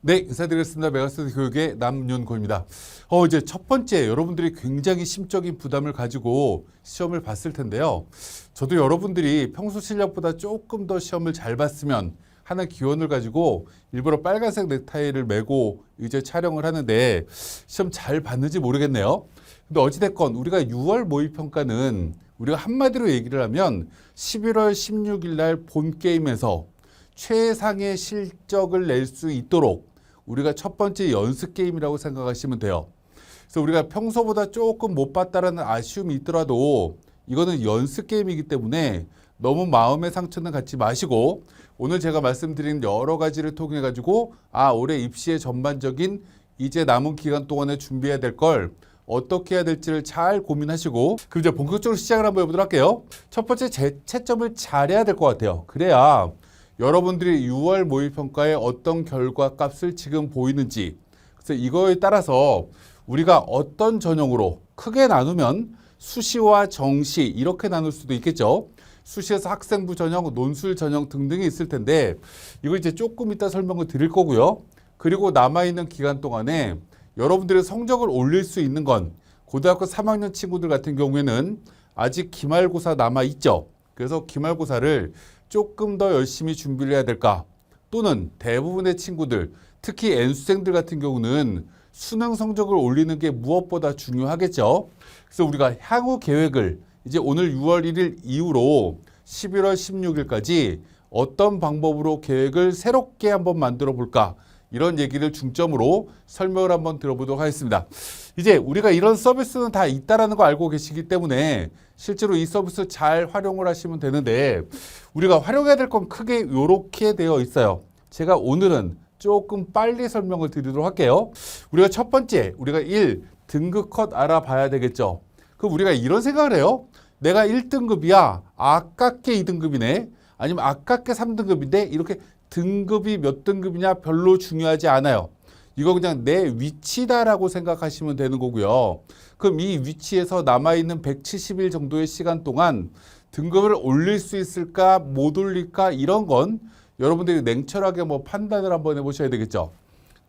네, 인사드리겠습니다. 메가스터디 교육의 남윤고입니다. 이제 첫 번째, 여러분들이 굉장히 심적인 부담을 가지고 시험을 봤을 텐데요. 저도 여러분들이 평소 실력보다 조금 더 시험을 잘 봤으면 하는 기원을 가지고 일부러 빨간색 넥타이를 메고 이제 촬영을 하는데 시험 잘 봤는지 모르겠네요. 근데 어찌됐건 우리가 6월 모의평가는 우리가 한마디로 얘기를 하면 11월 16일 날 본 게임에서 최상의 실적을 낼 수 있도록 우리가 첫 번째 연습 게임이라고 생각하시면 돼요. 그래서 우리가 평소보다 조금 못 봤다라는 아쉬움이 있더라도 이거는 연습 게임이기 때문에 너무 마음의 상처는 갖지 마시고 오늘 제가 말씀드린 여러 가지를 통해 가지고 올해 입시의 전반적인 이제 남은 기간 동안에 준비해야 될 걸 어떻게 해야 될지를 잘 고민하시고 그럼 이제 본격적으로 시작을 한번 해보도록 할게요. 첫 번째 채점을 잘해야 될 것 같아요. 그래야 여러분들이 6월 모의평가에 어떤 결과값을 지금 보이는지 그래서 이거에 따라서 우리가 어떤 전형으로 크게 나누면 수시와 정시 이렇게 나눌 수도 있겠죠. 수시에서 학생부 전형, 논술 전형 등등이 있을 텐데 이걸 이제 조금 이따 설명을 드릴 거고요. 그리고 남아있는 기간 동안에 여러분들의 성적을 올릴 수 있는 건 고등학교 3학년 친구들 같은 경우에는 아직 기말고사 남아있죠. 그래서 기말고사를 조금 더 열심히 준비를 해야 될까? 또는 대부분의 친구들, 특히 N수생들 같은 경우는 수능 성적을 올리는 게 무엇보다 중요하겠죠. 그래서 우리가 향후 계획을 이제 오늘 6월 1일 이후로 11월 16일까지 어떤 방법으로 계획을 새롭게 한번 만들어 볼까? 이런 얘기를 중점으로 설명을 한번 들어보도록 하겠습니다. 이제 우리가 이런 서비스는 다 있다라는 거 알고 계시기 때문에 실제로 이 서비스 잘 활용을 하시면 되는데 우리가 활용해야 될 건 크게 이렇게 되어 있어요. 제가 오늘은 조금 빨리 설명을 드리도록 할게요. 우리가 첫 번째, 우리가 1, 등급 컷 알아봐야 되겠죠. 그럼 우리가 이런 생각을 해요. 내가 1등급이야. 아깝게 2등급이네. 아니면 아깝게 3등급인데 이렇게 등급이 몇 등급이냐 별로 중요하지 않아요. 이거 그냥 내 위치다라고 생각하시면 되는 거고요. 그럼 이 위치에서 남아있는 170일 정도의 시간 동안 등급을 올릴 수 있을까 못 올릴까 이런 건 여러분들이 냉철하게 판단을 한번 해보셔야 되겠죠.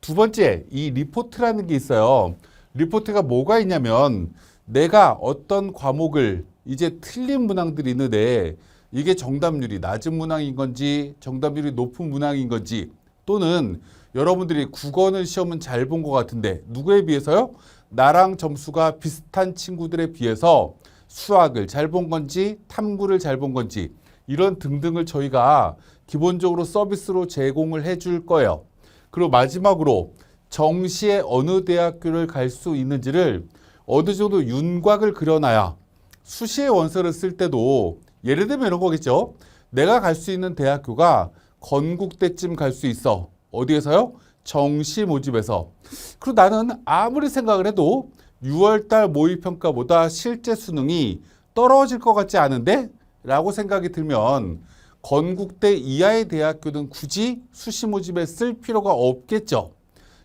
두 번째, 이 리포트라는 게 있어요. 리포트가 뭐가 있냐면 내가 어떤 과목을 이제 틀린 문항들이 있는데 이게 정답률이 낮은 문항인 건지 정답률이 높은 문항인 건지 또는 여러분들이 국어는 시험은 잘 본 것 같은데 누구에 비해서요? 나랑 점수가 비슷한 친구들에 비해서 수학을 잘 본 건지 탐구를 잘 본 건지 이런 등등을 저희가 기본적으로 서비스로 제공을 해줄 거예요. 그리고 마지막으로 정시에 어느 대학교를 갈 수 있는지를 어느 정도 윤곽을 그려놔야 수시의 원서를 쓸 때도 예를 들면 이런 거겠죠. 내가 갈 수 있는 대학교가 건국대쯤 갈 수 있어. 어디에서요? 정시 모집에서. 그리고 나는 아무리 생각을 해도 6월달 모의평가보다 실제 수능이 떨어질 것 같지 않은데? 라고 생각이 들면 건국대 이하의 대학교는 굳이 수시 모집에 쓸 필요가 없겠죠.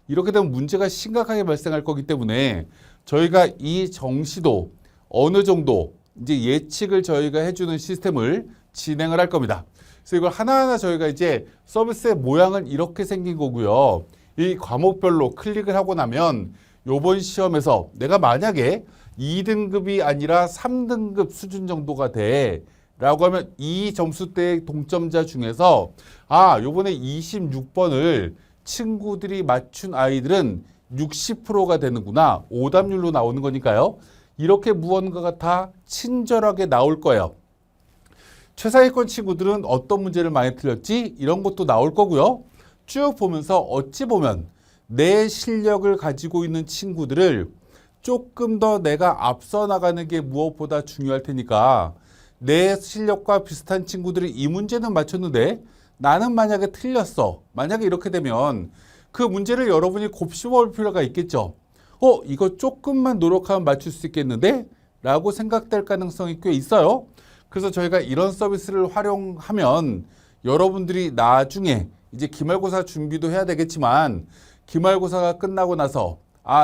이렇게 되면 문제가 심각하게 발생할 거기 때문에 저희가 이 정시도 어느 정도 이제 예측을 저희가 해주는 시스템을 진행을 할 겁니다. 그래서 이걸 하나하나 저희가 이제 서비스의 모양은 이렇게 생긴 거고요. 이 과목별로 클릭을 하고 나면 요번 시험에서 내가 만약에 2등급이 아니라 3등급 수준 정도가 돼 라고 하면 이 점수대의 동점자 중에서 요번에 26번을 친구들이 맞춘 아이들은 60%가 되는구나. 오답률로 나오는 거니까요. 이렇게 무언가가 다 친절하게 나올 거예요. 최상위권 친구들은 어떤 문제를 많이 틀렸지? 이런 것도 나올 거고요. 쭉 보면서 어찌 보면 내 실력을 가지고 있는 친구들을 조금 더 내가 앞서 나가는 게 무엇보다 중요할 테니까 내 실력과 비슷한 친구들이 이 문제는 맞췄는데 나는 만약에 틀렸어. 만약에 이렇게 되면 그 문제를 여러분이 곱씹어 볼 필요가 있겠죠. 이거 조금만 노력하면 맞출 수 있겠는데? 라고 생각될 가능성이 꽤 있어요. 그래서 저희가 이런 서비스를 활용하면 여러분들이 나중에 이제 기말고사 준비도 해야 되겠지만 기말고사가 끝나고 나서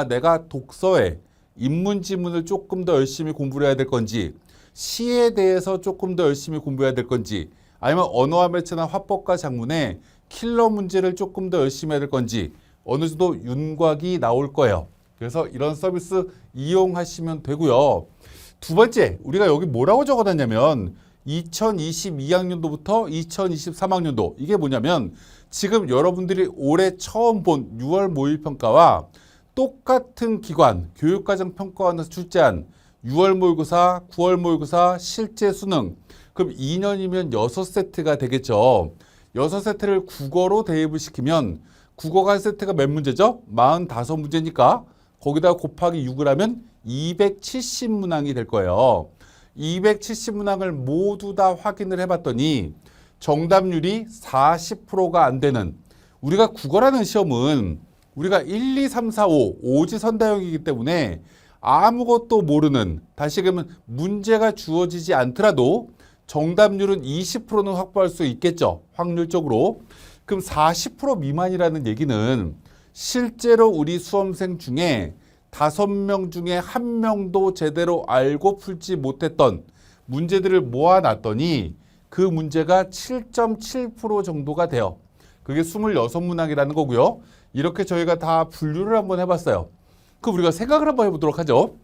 내가 독서에 인문지문을 조금 더 열심히 공부를 해야 될 건지 시에 대해서 조금 더 열심히 공부해야 될 건지 아니면 언어와 매체나 화법과 작문에 킬러 문제를 조금 더 열심히 해야 될 건지 어느 정도 윤곽이 나올 거예요. 그래서 이런 서비스 이용하시면 되고요. 두 번째, 우리가 여기 뭐라고 적어놨냐면 2022학년도부터 2023학년도, 이게 뭐냐면 지금 여러분들이 올해 처음 본 6월 모의평가와 똑같은 기관, 교육과정평가원에서 출제한 6월 모의고사, 9월 모의고사, 실제 수능, 그럼 2년이면 6세트가 되겠죠. 6세트를 국어로 대입을 시키면 국어가 한 세트가 몇 문제죠? 45문제니까 거기다 곱하기 6을 하면 270문항이 될 거예요. 270문항을 모두 다 확인을 해봤더니 정답률이 40%가 안 되는, 우리가 국어라는 시험은 우리가 1, 2, 3, 4, 5, 오지선다형이기 때문에 아무것도 모르는, 다시 얘기하면 문제가 주어지지 않더라도 정답률은 20%는 확보할 수 있겠죠. 확률적으로. 그럼 40% 미만이라는 얘기는 실제로 우리 수험생 중에 5명 중에 1명도 제대로 알고 풀지 못했던 문제들을 모아놨더니 그 문제가 7.7% 정도가 돼요. 그게 26문항이라는 거고요. 이렇게 저희가 다 분류를 한번 해봤어요. 그럼 우리가 생각을 한번 해보도록 하죠.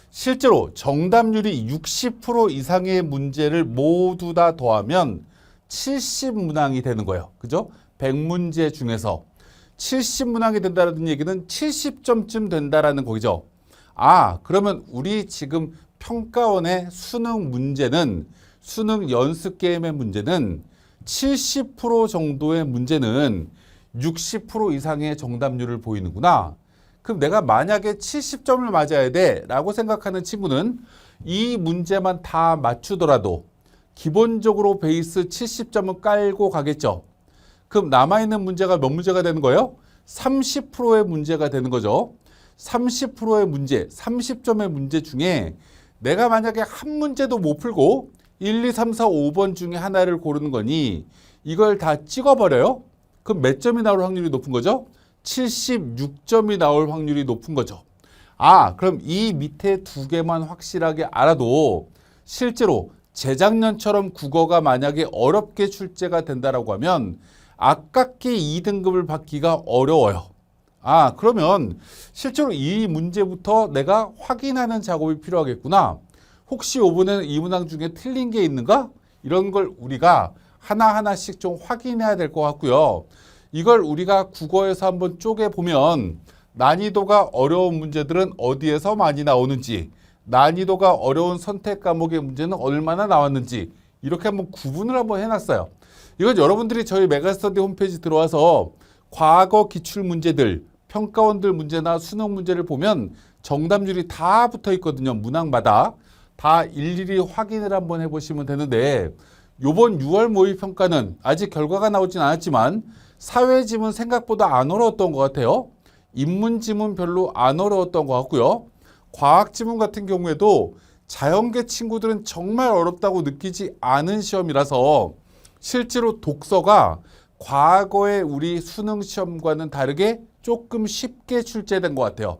실제로 정답률이 60% 이상의 문제를 모두 다 더하면 70문항이 되는 거예요. 그죠? 100문제 중에서 70문항이 된다는 얘기는 70점쯤 된다라는 거죠. 아, 그러면 우리 지금 평가원의 수능 문제는, 수능 연습 게임의 문제는 70% 정도의 문제는 60% 이상의 정답률을 보이는구나. 그럼 내가 만약에 70점을 맞아야 돼 라고 생각하는 친구는 이 문제만 다 맞추더라도 기본적으로 베이스 70점은 깔고 가겠죠. 그럼 남아있는 문제가 몇 문제가 되는 거예요? 30%의 문제가 되는 거죠. 30%의 문제, 30점의 문제 중에 내가 만약에 한 문제도 못 풀고 1, 2, 3, 4, 5번 중에 하나를 고르는 거니 이걸 다 찍어버려요? 그럼 몇 점이 나올 확률이 높은 거죠? 76점이 나올 확률이 높은 거죠. 아, 그럼 이 밑에 두 개만 확실하게 알아도 실제로 재작년처럼 국어가 만약에 어렵게 출제가 된다라고 하면 아깝게 2등급을 받기가 어려워요. 아, 그러면 실제로 이 문제부터 내가 확인하는 작업이 필요하겠구나. 혹시 이번에는 이 문항 중에 틀린 게 있는가? 이런 걸 우리가 하나하나씩 좀 확인해야 될 것 같고요. 이걸 우리가 국어에서 한번 쪼개보면 난이도가 어려운 문제들은 어디에서 많이 나오는지, 난이도가 어려운 선택 과목의 문제는 얼마나 나왔는지 이렇게 한번 구분을 한번 해놨어요. 이건 여러분들이 저희 메가스터디 홈페이지 들어와서 과거 기출 문제들, 평가원들 문제나 수능 문제를 보면 정답률이 다 붙어 있거든요. 문항마다. 다 일일이 확인을 한번 해보시면 되는데 요번 6월 모의평가는 아직 결과가 나오진 않았지만 사회지문 생각보다 안 어려웠던 것 같아요. 인문지문 별로 안 어려웠던 것 같고요. 과학지문 같은 경우에도 자연계 친구들은 정말 어렵다고 느끼지 않은 시험이라서 실제로 독서가 과거의 우리 수능 시험과는 다르게 조금 쉽게 출제된 것 같아요.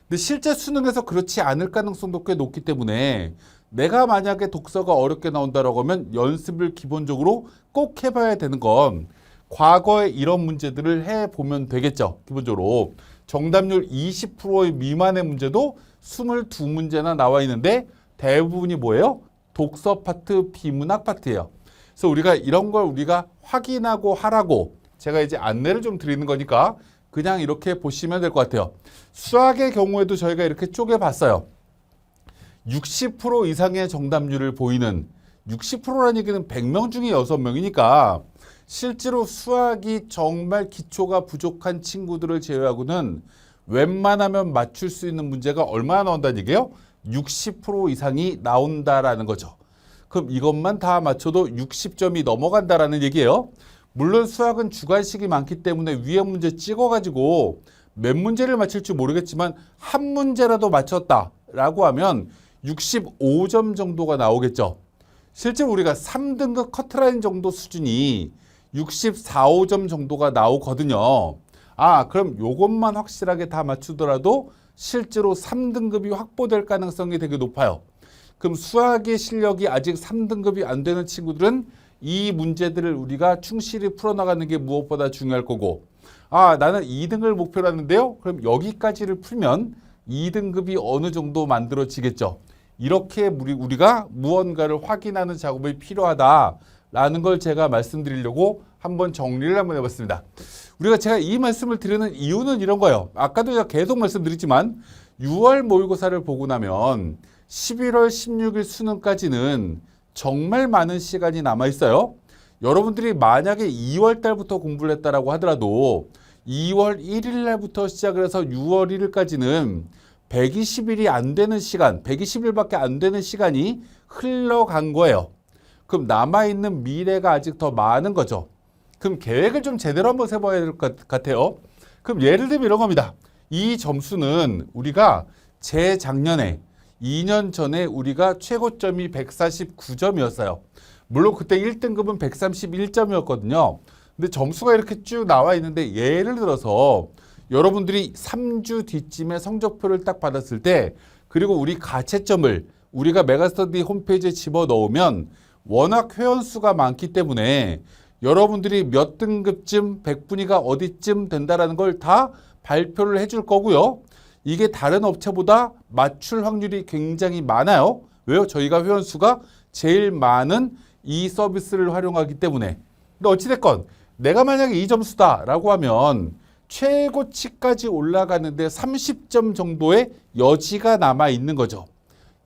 근데 실제 수능에서 그렇지 않을 가능성도 꽤 높기 때문에 내가 만약에 독서가 어렵게 나온다고 하면 연습을 기본적으로 꼭 해봐야 되는 건 과거에 이런 문제들을 해보면 되겠죠. 기본적으로 정답률 20% 미만의 문제도 22문제나 나와 있는데 대부분이 뭐예요? 독서 파트, 비문학 파트예요. 그래서 우리가 이런 걸 우리가 확인하고 하라고 제가 이제 안내를 좀 드리는 거니까 그냥 이렇게 보시면 될 것 같아요. 수학의 경우에도 저희가 이렇게 쪼개봤어요. 60% 이상의 정답률을 보이는, 60%라는 얘기는 100명 중에 6명이니까 실제로 수학이 정말 기초가 부족한 친구들을 제외하고는 웬만하면 맞출 수 있는 문제가 얼마나 나온다는 얘기예요? 60% 이상이 나온다라는 거죠. 그럼 이것만 다 맞춰도 60점이 넘어간다라는 얘기예요. 물론 수학은 주관식이 많기 때문에 위에 문제 찍어가지고 몇 문제를 맞힐지 모르겠지만 한 문제라도 맞췄다라고 하면 65점 정도가 나오겠죠. 실제로 우리가 3등급 커트라인 정도 수준이 64, 5점 정도가 나오거든요. 아, 그럼 요것만 확실하게 다 맞추더라도 실제로 3등급이 확보될 가능성이 되게 높아요. 그럼 수학의 실력이 아직 3등급이 안 되는 친구들은 이 문제들을 우리가 충실히 풀어나가는 게 무엇보다 중요할 거고 아, 나는 2등을 목표로 하는데요. 그럼 여기까지를 풀면 2등급이 어느 정도 만들어지겠죠. 이렇게 우리가 무언가를 확인하는 작업이 필요하다라는 걸 제가 말씀드리려고 한번 정리를 한번 해봤습니다. 제가 이 말씀을 드리는 이유는 이런 거예요. 아까도 제가 계속 말씀드리지만 6월 모의고사를 보고 나면 11월 16일 수능까지는 정말 많은 시간이 남아 있어요. 여러분들이 만약에 2월 달부터 공부를 했다라고 하더라도 2월 1일 날부터 시작을 해서 6월 1일까지는 120일이 안 되는 시간, 120일밖에 안 되는 시간이 흘러간 거예요. 그럼 남아있는 미래가 아직 더 많은 거죠. 그럼 계획을 좀 제대로 한번 세봐야 될 것 같아요. 그럼 예를 들면 이런 겁니다. 이 점수는 우리가 재작년에 2년 전에 우리가 최고점이 149점이었어요. 물론 그때 1등급은 131점이었거든요. 근데 점수가 이렇게 쭉 나와 있는데 예를 들어서 여러분들이 3주 뒤쯤에 성적표를 딱 받았을 때 그리고 우리 가채점을 우리가 메가스터디 홈페이지에 집어넣으면 워낙 회원수가 많기 때문에 여러분들이 몇 등급쯤 100분위가 어디쯤 된다라는 걸 다 발표를 해줄 거고요. 이게 다른 업체보다 맞출 확률이 굉장히 많아요. 왜요? 저희가 회원수가 제일 많은 이 서비스를 활용하기 때문에. 근데 어찌됐건 내가 만약에 이 점수다라고 하면 최고치까지 올라가는데 30점 정도의 여지가 남아 있는 거죠.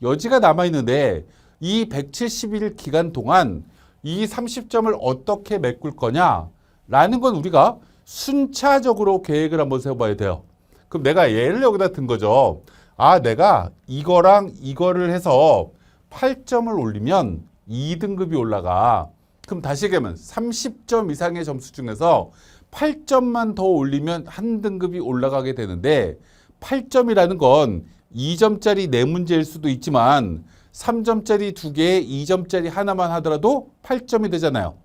여지가 남아 있는데 이 170일 기간 동안 이 30점을 어떻게 메꿀 거냐라는 건 우리가 순차적으로 계획을 한번 세워봐야 돼요. 그럼 내가 예를 여기다 든 거죠. 아, 내가 이거랑 이거를 해서 8점을 올리면 2등급이 올라가. 그럼 다시 얘기하면 30점 이상의 점수 중에서 8점만 더 올리면 한 등급이 올라가게 되는데 8점이라는 건 2점짜리 4문제일 수도 있지만 3점짜리 2개에 2점짜리 하나만 하더라도 8점이 되잖아요.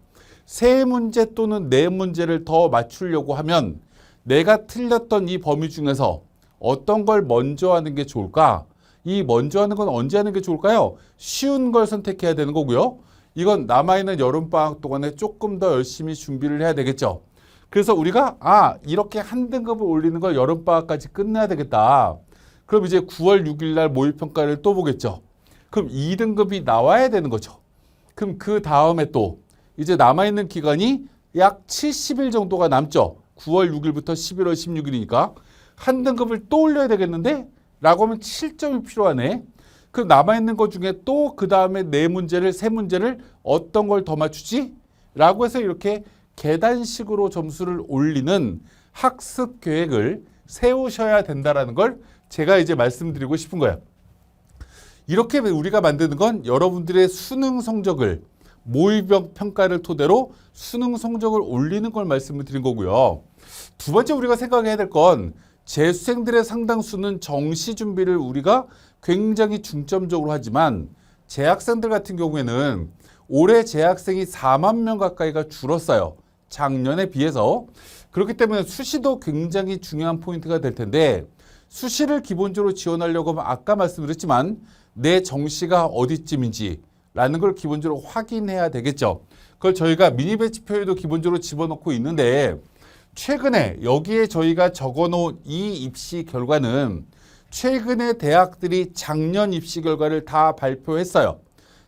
3문제 또는 4문제를 더 맞추려고 하면 내가 틀렸던 이 범위 중에서 어떤 걸 먼저 하는 게 좋을까? 이 먼저 하는 건 언제 하는 게 좋을까요? 쉬운 걸 선택해야 되는 거고요. 이건 남아있는 여름방학 동안에 조금 더 열심히 준비를 해야 되겠죠. 그래서 우리가 이렇게 한 등급을 올리는 걸 여름방학까지 끝내야 되겠다. 그럼 이제 9월 6일 날 모의평가를 또 보겠죠. 그럼 2등급이 나와야 되는 거죠. 그럼 그 다음에 또 이제 남아있는 기간이 약 70일 정도가 남죠. 9월 6일부터 11월 16일이니까 한 등급을 또 올려야 되겠는데? 라고 하면 7점이 필요하네. 그 남아있는 것 중에 또 그 다음에 4문제를 3문제를 어떤 걸 더 맞추지? 라고 해서 이렇게 계단식으로 점수를 올리는 학습 계획을 세우셔야 된다는 걸 제가 이제 말씀드리고 싶은 거예요. 이렇게 우리가 만드는 건 여러분들의 수능 성적을 모의평가를 토대로 수능 성적을 올리는 걸 말씀을 드린 거고요. 두 번째 우리가 생각해야 될 건 재수생들의 상당수는 정시 준비를 우리가 굉장히 중점적으로 하지만 재학생들 같은 경우에는 올해 재학생이 4만 명 가까이가 줄었어요. 작년에 비해서. 그렇기 때문에 수시도 굉장히 중요한 포인트가 될 텐데 수시를 기본적으로 지원하려고 하면 아까 말씀드렸지만 내 정시가 어디쯤인지 라는 걸 기본적으로 확인해야 되겠죠. 그걸 저희가 미니 배치표에도 기본적으로 집어넣고 있는데 최근에 여기에 저희가 적어놓은 이 입시 결과는 최근에 대학들이 작년 입시 결과를 다 발표했어요.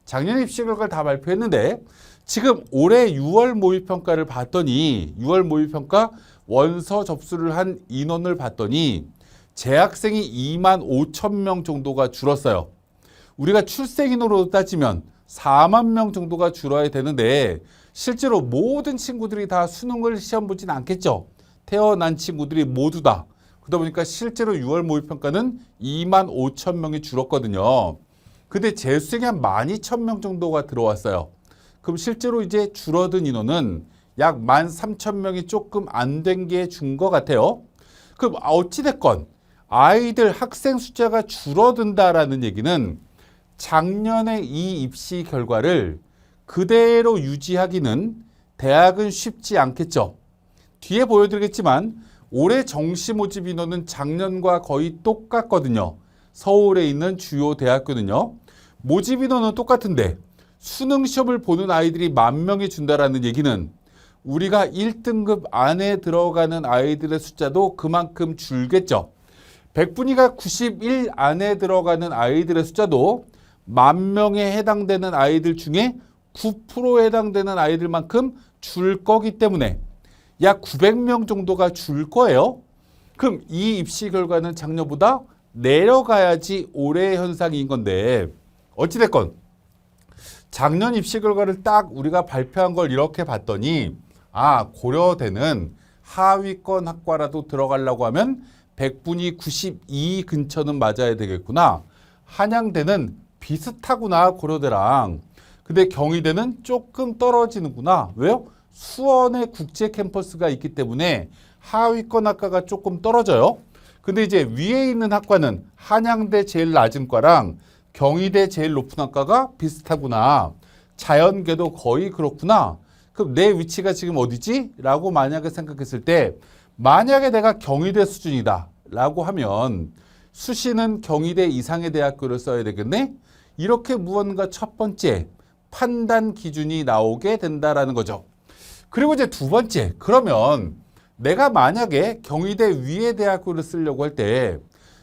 작년 입시 결과를 다 발표했는데 지금 올해 6월 모의평가를 봤더니 6월 모의평가 원서 접수를 한 인원을 봤더니 재학생이 2만 5천 명 정도가 줄었어요. 우리가 출생인으로 따지면 4만 명 정도가 줄어야 되는데 실제로 모든 친구들이 다 수능을 시험 보진 않겠죠. 태어난 친구들이 모두 다. 그러다 보니까 실제로 6월 모의평가는 2만 5천 명이 줄었거든요. 근데 재수생이 한 12,000명 정도가 들어왔어요. 그럼 실제로 이제 줄어든 인원은 약 13,000명이 조금 안 된 게 준 것 같아요. 그럼 어찌됐건 아이들 학생 숫자가 줄어든다라는 얘기는 작년의 이 입시 결과를 그대로 유지하기는 대학은 쉽지 않겠죠. 뒤에 보여드리겠지만 올해 정시 모집 인원은 작년과 거의 똑같거든요. 서울에 있는 주요 대학교는요. 모집 인원은 똑같은데 수능 시험을 보는 아이들이 10,000명이 준다라는 얘기는 우리가 1등급 안에 들어가는 아이들의 숫자도 그만큼 줄겠죠. 100분위가 91 안에 들어가는 아이들의 숫자도 10,000명에 해당되는 아이들 중에 9%에 해당되는 아이들만큼 줄 거기 때문에 약 900명 정도가 줄 거예요. 그럼 이 입시 결과는 작년보다 내려가야지 올해의 현상인 건데 어찌됐건 작년 입시 결과를 딱 우리가 발표한 걸 이렇게 봤더니 고려대는 하위권 학과라도 들어가려고 하면 100분위 92 근처는 맞아야 되겠구나. 한양대는 비슷하구나 고려대랑. 근데 경희대는 조금 떨어지는구나. 왜요? 수원에 국제 캠퍼스가 있기 때문에 하위권 학과가 조금 떨어져요. 근데 이제 위에 있는 학과는 한양대 제일 낮은 과랑 경희대 제일 높은 학과가 비슷하구나. 자연계도 거의 그렇구나. 그럼 내 위치가 지금 어디지? 라고 만약에 생각했을 때 만약에 내가 경희대 수준이다 라고 하면 수시는 경희대 이상의 대학교를 써야 되겠네? 이렇게 무언가 첫 번째 판단 기준이 나오게 된다라는 거죠. 그리고 이제 두 번째, 그러면 내가 만약에 경희대 위의 대학교를 쓰려고 할 때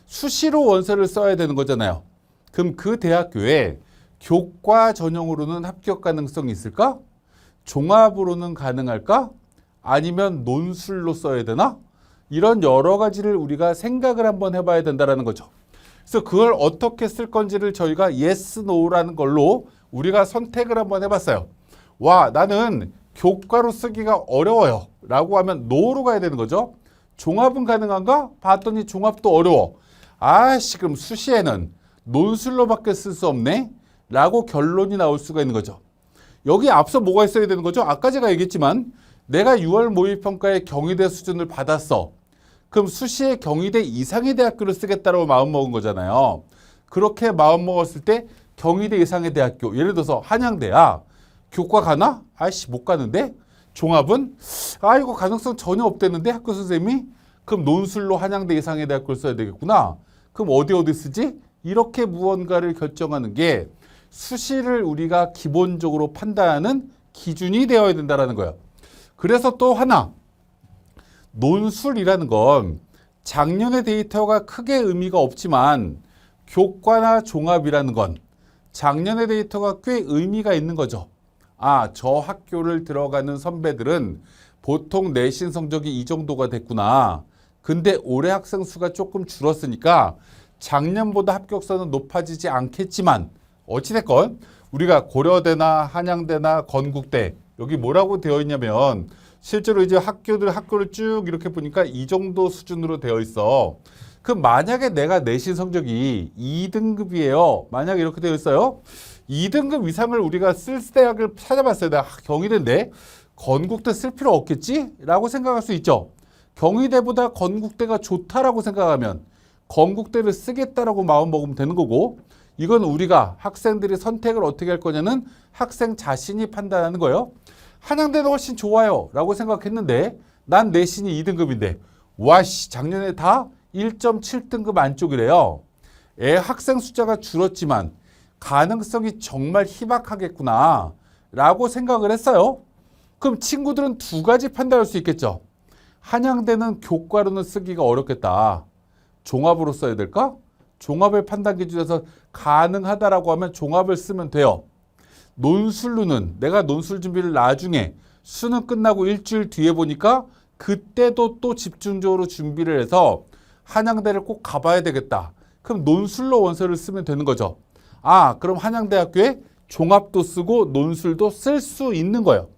수시로 원서를 써야 되는 거잖아요. 그럼 그 대학교에 교과 전형으로는 합격 가능성이 있을까? 종합으로는 가능할까? 아니면 논술로 써야 되나? 이런 여러 가지를 우리가 생각을 한번 해봐야 된다는 거죠. 그래서 그걸 어떻게 쓸 건지를 저희가 yes, no라는 걸로 우리가 선택을 한번 해봤어요. 나는 교과로 쓰기가 어려워요 라고 하면 no로 가야 되는 거죠. 종합은 가능한가? 봤더니 종합도 어려워. 그럼 수시에는 논술로밖에 쓸 수 없네 라고 결론이 나올 수가 있는 거죠. 여기 앞서 뭐가 있어야 되는 거죠? 아까 제가 얘기했지만 내가 6월 모의평가에 경희대 수준을 받았어. 그럼 수시에 경희대 이상의 대학교를 쓰겠다고 마음먹은 거잖아요. 그렇게 마음먹었을 때 경희대 이상의 대학교, 예를 들어서 한양대야. 교과 가나? 못 가는데? 종합은? 이거 가능성 전혀 없대는데 학교 선생님이? 그럼 논술로 한양대 이상의 대학교를 써야 되겠구나. 그럼 어디 쓰지? 이렇게 무언가를 결정하는 게 수시를 우리가 기본적으로 판단하는 기준이 되어야 된다는 거예요. 그래서 또 하나, 논술이라는 건 작년의 데이터가 크게 의미가 없지만 교과나 종합이라는 건 작년의 데이터가 꽤 의미가 있는 거죠. 저 학교를 들어가는 선배들은 보통 내신 성적이 이 정도가 됐구나. 근데 올해 학생 수가 조금 줄었으니까 작년보다 합격선은 높아지지 않겠지만 어찌됐건 우리가 고려대나 한양대나 건국대 여기 뭐라고 되어 있냐면 실제로 이제 학교를 쭉 이렇게 보니까 이 정도 수준으로 되어 있어. 그럼 만약에 내가 내신 성적이 2등급이에요. 만약에 이렇게 되어 있어요. 2등급 이상을 우리가 쓸 대학을 찾아봤어요. 내가 경희대인데 건국대 쓸 필요 없겠지? 라고 생각할 수 있죠. 경희대보다 건국대가 좋다라고 생각하면 건국대를 쓰겠다라고 마음먹으면 되는 거고 이건 우리가 학생들이 선택을 어떻게 할 거냐는 학생 자신이 판단하는 거예요. 한양대는 훨씬 좋아요 라고 생각했는데 난 내신이 2등급인데 작년에 다 1.7등급 안쪽이래요. 학생 숫자가 줄었지만 가능성이 정말 희박하겠구나 라고 생각을 했어요. 그럼 친구들은 두 가지 판단할 수 있겠죠. 한양대는 교과로는 쓰기가 어렵겠다. 종합으로 써야 될까? 종합의 판단 기준에서 가능하다라고 하면 종합을 쓰면 돼요. 논술로는 내가 논술 준비를 나중에 수능 끝나고 일주일 뒤에 보니까 그때도 또 집중적으로 준비를 해서 한양대를 꼭 가봐야 되겠다. 그럼 논술로 원서를 쓰면 되는 거죠. 그럼 한양대학교에 종합도 쓰고 논술도 쓸 수 있는 거예요.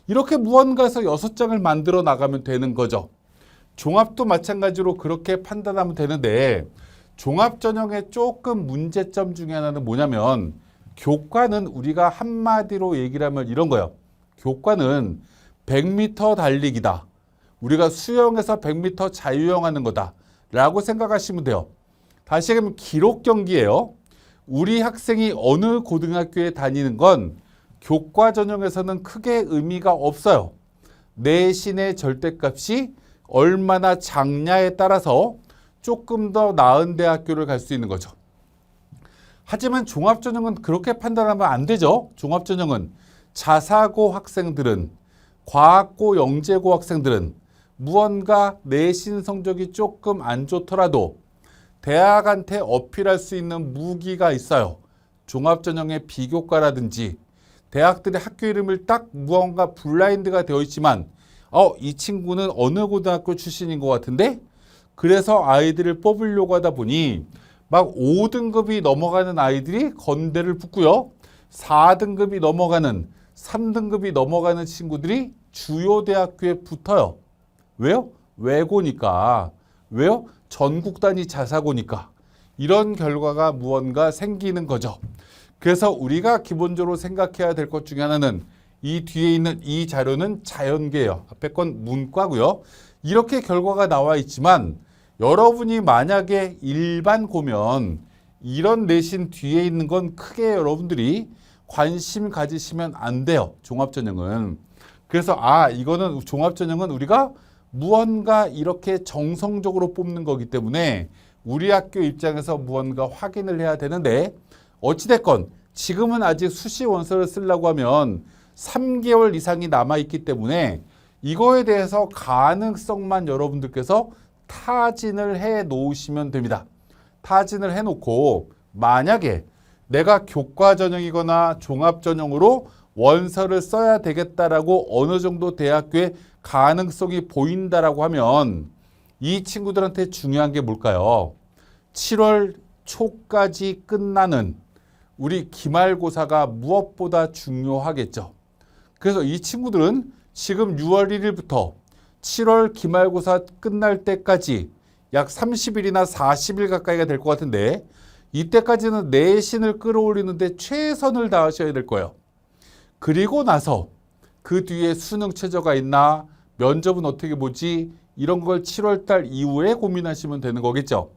이렇게 무언가에서 6장을 만들어 나가면 되는 거죠. 종합도 마찬가지로 그렇게 판단하면 되는데 종합 전형의 조금 문제점 중에 하나는 뭐냐면 교과는 우리가 한마디로 얘기를 하면 이런 거예요. 교과는 100m 달리기다. 우리가 수영에서 100m 자유형하는 거다. 라고 생각하시면 돼요. 다시 얘기하면 기록 경기예요. 우리 학생이 어느 고등학교에 다니는 건 교과 전형에서는 크게 의미가 없어요. 내신의 절대값이 얼마나 작냐에 따라서 조금 더 나은 대학교를 갈 수 있는 거죠. 하지만 종합전형은 그렇게 판단하면 안 되죠. 종합전형은 자사고 학생들은 과학고, 영재고 학생들은 무언가 내신 성적이 조금 안 좋더라도 대학한테 어필할 수 있는 무기가 있어요. 종합전형의 비교과라든지 대학들의 학교 이름을 딱 무언가 블라인드가 되어 있지만 이 친구는 어느 고등학교 출신인 것 같은데? 그래서 아이들을 뽑으려고 하다 보니 막 5등급이 넘어가는 아이들이 건대를 붙고요. 4등급이 넘어가는 3등급이 넘어가는 친구들이 주요 대학교에 붙어요. 왜요? 외고니까. 왜요? 전국 단위 자사고니까. 이런 결과가 무언가 생기는 거죠. 그래서 우리가 기본적으로 생각해야 될 것 중에 하나는 이 뒤에 있는 이 자료는 자연계예요. 앞에 건 문과고요. 이렇게 결과가 나와 있지만 여러분이 만약에 일반고면 이런 내신 뒤에 있는 건 크게 여러분들이 관심 가지시면 안 돼요. 종합전형은. 그래서 이거는 종합전형은 우리가 무언가 이렇게 정성적으로 뽑는 거기 때문에 우리 학교 입장에서 무언가 확인을 해야 되는데 어찌됐건 지금은 아직 수시 원서를 쓰려고 하면 3개월 이상이 남아있기 때문에 이거에 대해서 가능성만 여러분들께서 타진을 해 놓으시면 됩니다. 타진을 해 놓고 만약에 내가 교과 전형이거나 종합 전형으로 원서를 써야 되겠다라고 어느 정도 대학교에 가능성이 보인다라고 하면 이 친구들한테 중요한 게 뭘까요? 7월 초까지 끝나는 우리 기말고사가 무엇보다 중요하겠죠. 그래서 이 친구들은 지금 6월 1일부터 7월 기말고사 끝날 때까지 약 30일이나 40일 가까이가 될 것 같은데 이때까지는 내신을 끌어올리는데 최선을 다하셔야 될 거예요. 그리고 나서 그 뒤에 수능 최저가 있나 면접은 어떻게 보지 이런 걸 7월 달 이후에 고민하시면 되는 거겠죠.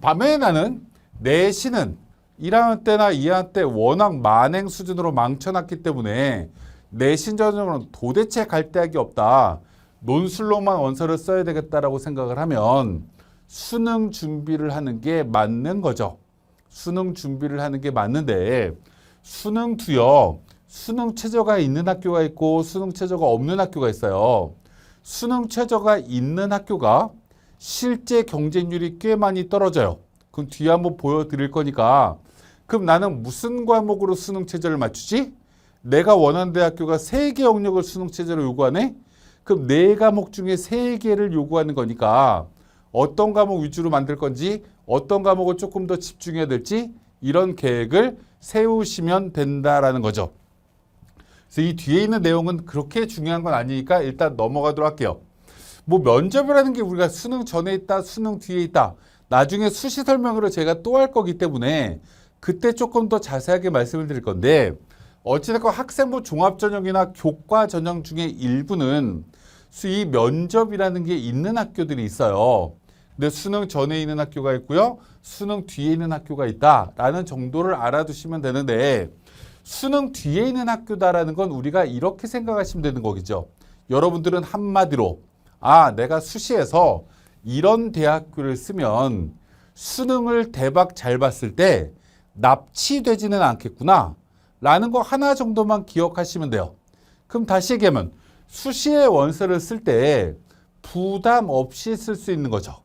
반면에 나는 내신은 1학년 때나 2학년 때 워낙 만행 수준으로 망쳐놨기 때문에 내신 전형으로는 도대체 갈 데가 없다. 논술로만 원서를 써야 되겠다라고 생각을 하면 수능 준비를 하는 게 맞는 거죠. 수능 준비를 하는 게 맞는데 수능도요. 수능 최저가 있는 학교가 있고 수능 최저가 없는 학교가 있어요. 수능 최저가 있는 학교가 실제 경쟁률이 꽤 많이 떨어져요. 그럼 뒤에 한번 보여드릴 거니까 그럼 나는 무슨 과목으로 수능 최저를 맞추지? 내가 원하는 대학교가 3개 영역을 수능 최저로 요구하네? 그럼 4과목 중에 3개를 요구하는 거니까 어떤 과목 위주로 만들 건지 어떤 과목을 조금 더 집중해야 될지 이런 계획을 세우시면 된다라는 거죠. 그래서 이 뒤에 있는 내용은 그렇게 중요한 건 아니니까 일단 넘어가도록 할게요. 뭐 면접이라는 게 우리가 수능 전에 있다, 수능 뒤에 있다. 나중에 수시 설명으로 제가 또 할 거기 때문에 그때 조금 더 자세하게 말씀을 드릴 건데 어찌됐건 학생부 종합전형이나 교과 전형 중에 일부는 이 면접이라는 게 있는 학교들이 있어요. 근데 수능 전에 있는 학교가 있고요. 수능 뒤에 있는 학교가 있다라는 정도를 알아두시면 되는데 수능 뒤에 있는 학교다라는 건 우리가 이렇게 생각하시면 되는 거겠죠. 여러분들은 한마디로 내가 수시에서 이런 대학교를 쓰면 수능을 대박 잘 봤을 때 납치되지는 않겠구나 라는 거 하나 정도만 기억하시면 돼요. 그럼 다시 얘기하면 수시에 원서를 쓸 때 부담 없이 쓸 수 있는 거죠.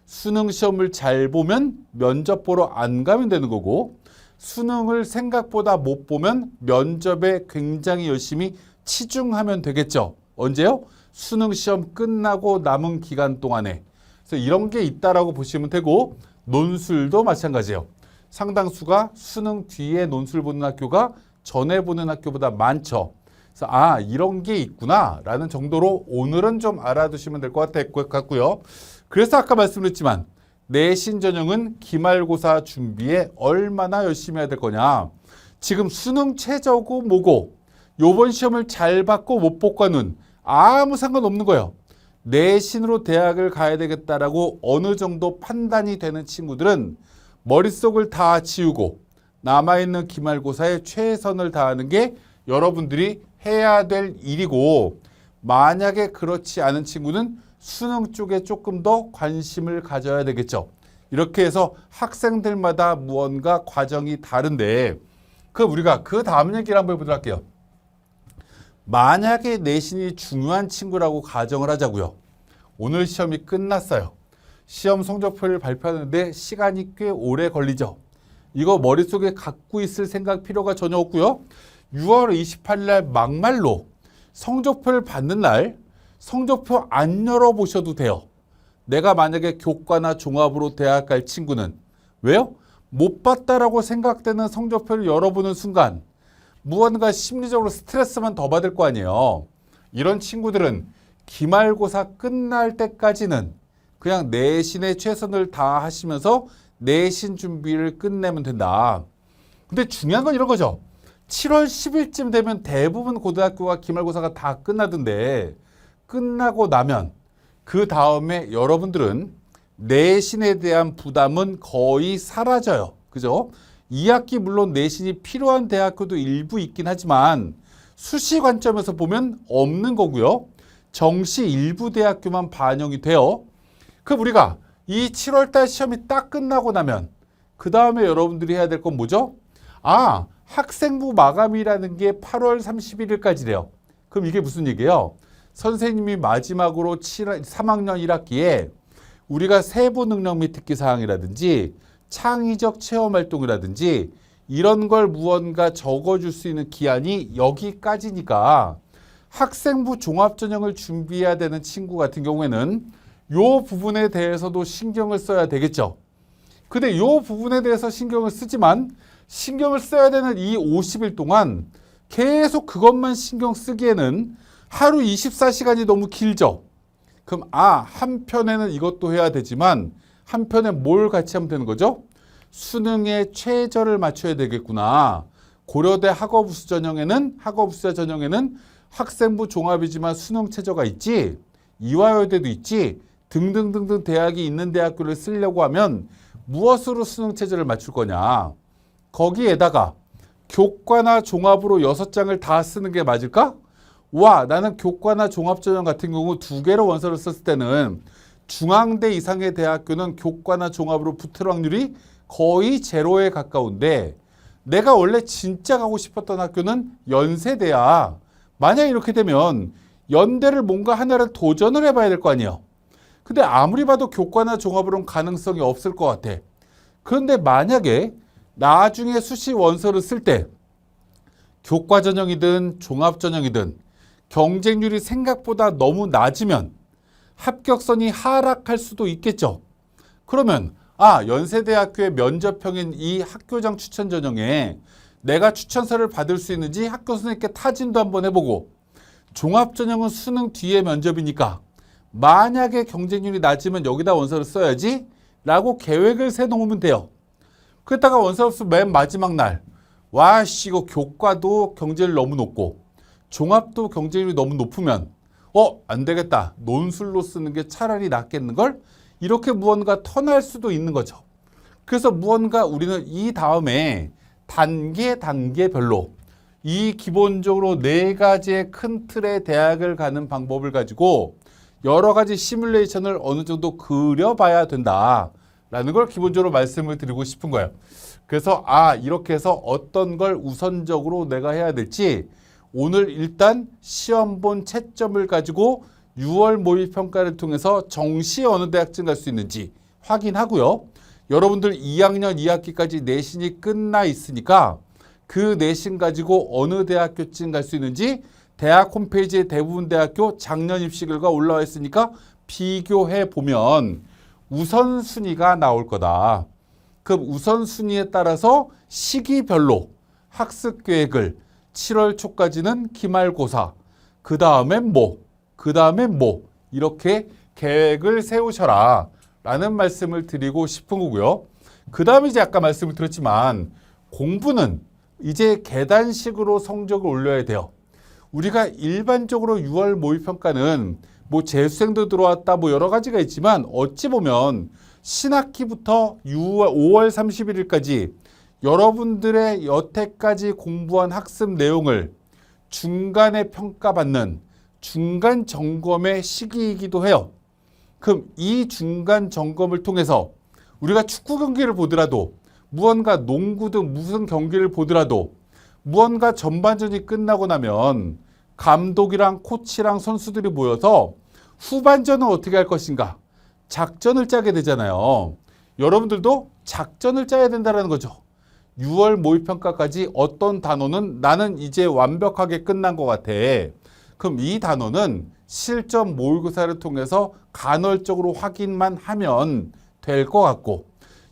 수능 시험을 잘 보면 면접 보러 안 가면 되는 거고 수능을 생각보다 못 보면 면접에 굉장히 열심히 치중하면 되겠죠. 언제요? 수능 시험 끝나고 남은 기간 동안에. 그래서 이런 게 있다라고 보시면 되고 논술도 마찬가지예요. 상당수가 수능 뒤에 논술 보는 학교가 전에 보는 학교보다 많죠. 그래서 이런 게 있구나 라는 정도로 오늘은 좀 알아두시면 될 것 같고요. 그래서 아까 말씀드렸지만 내신 전형은 기말고사 준비에 얼마나 열심히 해야 될 거냐. 지금 수능 최저고 뭐고 요번 시험을 잘 받고 못 받고는 아무 상관없는 거예요. 내신으로 대학을 가야 되겠다라고 어느 정도 판단이 되는 친구들은 머릿속을 다 지우고 남아있는 기말고사에 최선을 다하는 게 여러분들이 해야 될 일이고 만약에 그렇지 않은 친구는 수능 쪽에 조금 더 관심을 가져야 되겠죠. 이렇게 해서 학생들마다 무언가 과정이 다른데 그럼 우리가 그 다음 얘기를 한번 해보도록 할게요. 만약에 내신이 중요한 친구라고 가정을 하자고요. 오늘 시험이 끝났어요. 시험 성적표를 발표하는데 시간이 꽤 오래 걸리죠. 이거 머릿속에 갖고 있을 생각 필요가 전혀 없고요. 6월 28일 날 막말로 성적표를 받는 날 성적표 안 열어보셔도 돼요. 내가 만약에 교과나 종합으로 대학 갈 친구는 왜요? 못 봤다라고 생각되는 성적표를 열어보는 순간 무언가 심리적으로 스트레스만 더 받을 거 아니에요. 이런 친구들은 기말고사 끝날 때까지는 그냥 내신에 최선을 다하시면서 내신 준비를 끝내면 된다. 근데 중요한 건 이런 거죠. 7월 10일쯤 되면 대부분 고등학교가 기말고사가 다 끝나던데 끝나고 나면 그 다음에 여러분들은 내신에 대한 부담은 거의 사라져요. 그죠? 2학기 물론 내신이 필요한 대학교도 일부 있긴 하지만 수시 관점에서 보면 없는 거고요. 정시 일부 대학교만 반영이 돼요. 그럼 우리가 이 7월달 시험이 딱 끝나고 나면 그 다음에 여러분들이 해야 될 건 뭐죠? 학생부 마감이라는 게 8월 31일까지래요. 그럼 이게 무슨 얘기예요? 선생님이 마지막으로 3학년 1학기에 우리가 세부 능력 및 특기사항이라든지 창의적 체험활동이라든지 이런 걸 무언가 적어줄 수 있는 기한이 여기까지니까 학생부 종합전형을 준비해야 되는 친구 같은 경우에는 요 부분에 대해서도 신경을 써야 되겠죠. 근데 요 부분에 대해서 신경을 쓰지만 신경을 써야 되는 이 50일 동안 계속 그것만 신경 쓰기에는 하루 24시간이 너무 길죠. 그럼 한편에는 이것도 해야 되지만 한편에 뭘 같이 하면 되는 거죠? 수능에 최저를 맞춰야 되겠구나. 고려대 학업우수 전형에는 학생부 종합이지만 수능 최저가 있지. 이화여대도 있지. 등등등등 대학이 있는 대학교를 쓰려고 하면 무엇으로 수능 최저를 맞출 거냐. 거기에다가 교과나 종합으로 6장을 다 쓰는 게 맞을까? 나는 교과나 종합전형 같은 경우 2개로 원서를 썼을 때는 중앙대 이상의 대학교는 교과나 종합으로 붙을 확률이 거의 제로에 가까운데 내가 원래 진짜 가고 싶었던 학교는 연세대야. 만약 이렇게 되면 연대를 뭔가 하나를 도전을 해봐야 될 거 아니에요. 근데 아무리 봐도 교과나 종합으로는 가능성이 없을 것 같아. 그런데 만약에 나중에 수시 원서를 쓸 때 교과 전형이든 종합 전형이든 경쟁률이 생각보다 너무 낮으면 합격선이 하락할 수도 있겠죠. 그러면 연세대학교의 면접형인 이 학교장 추천 전형에 내가 추천서를 받을 수 있는지 학교 선생님께 타진도 한번 해보고 종합 전형은 수능 뒤에 면접이니까 만약에 경쟁률이 낮으면 여기다 원서를 써야지 라고 계획을 세놓으면 돼요. 그랬다가 원서 접수 맨 마지막 날 이거 교과도 경쟁률이 너무 높고 종합도 경쟁률이 너무 높으면 안 되겠다. 논술로 쓰는 게 차라리 낫겠는걸? 이렇게 무언가 턴할 수도 있는 거죠. 그래서 무언가 우리는 이 다음에 단계별로 이 기본적으로 4가지의 큰 틀의 대학을 가는 방법을 가지고 여러 가지 시뮬레이션을 어느 정도 그려봐야 된다라는 걸 기본적으로 말씀을 드리고 싶은 거예요. 그래서 이렇게 해서 어떤 걸 우선적으로 내가 해야 될지 오늘 일단 시험본 채점을 가지고 6월 모의평가를 통해서 정시 어느 대학쯤 갈 수 있는지 확인하고요. 여러분들 2학년 2학기까지 내신이 끝나 있으니까 그 내신 가지고 어느 대학교쯤 갈 수 있는지 대학 홈페이지에 대부분 대학교 작년 입시 결과 올라와 있으니까 비교해 보면 우선순위가 나올 거다. 그럼 우선순위에 따라서 시기별로 학습 계획을 7월 초까지는 기말고사, 그 다음엔 이렇게 계획을 세우셔라 라는 말씀을 드리고 싶은 거고요. 그 다음에 이제 아까 말씀을 드렸지만 공부는 이제 계단식으로 성적을 올려야 돼요. 우리가 일반적으로 6월 모의평가는 재수생도 들어왔다 여러 가지가 있지만 어찌 보면 신학기부터 5월 31일까지 여러분들의 여태까지 공부한 학습 내용을 중간에 평가받는 중간 점검의 시기이기도 해요. 그럼 이 중간 점검을 통해서 우리가 축구 경기를 보더라도 무언가 농구든 무슨 경기를 보더라도 무언가 전반전이 끝나고 나면 감독이랑 코치랑 선수들이 모여서 후반전은 어떻게 할 것인가 작전을 짜게 되잖아요. 여러분들도 작전을 짜야 된다는 거죠. 6월 모의평가까지 어떤 단원은 나는 이제 완벽하게 끝난 것 같아. 그럼 이 단원은 실전 모의고사를 통해서 간헐적으로 확인만 하면 될 것 같고,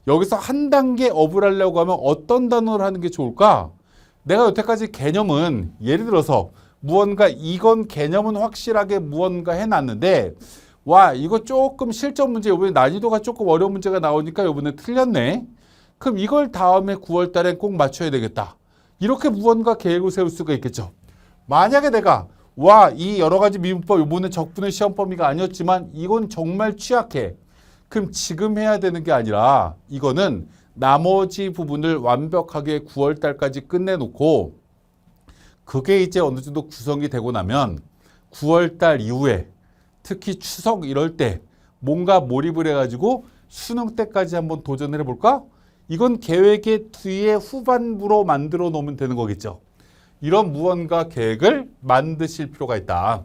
여기서 한 단계 업을 하려고 하면 어떤 단어를 하는 게 좋을까? 내가 여태까지 개념은 예를 들어서 무언가 이건 개념은 확실하게 무언가 해놨는데 와 이거 조금 실전 문제 이번에 난이도가 조금 어려운 문제가 나오니까 이번에 틀렸네. 그럼 이걸 다음에 9월 달에 꼭 맞춰야 되겠다. 이렇게 무언가 계획을 세울 수가 있겠죠. 만약에 내가 와 이 여러 가지 미분법 이번에 적분의 시험 범위가 아니었지만 이건 정말 취약해. 그럼 지금 해야 되는 게 아니라 이거는 나머지 부분을 완벽하게 9월 달까지 끝내놓고 그게 이제 어느 정도 구성이 되고 나면 9월 달 이후에 특히 추석 이럴 때 뭔가 몰입을 해가지고 수능 때까지 한번 도전을 해볼까? 이건 계획의 뒤에 후반부로 만들어 놓으면 되는 거겠죠. 이런 무언가 계획을 만드실 필요가 있다.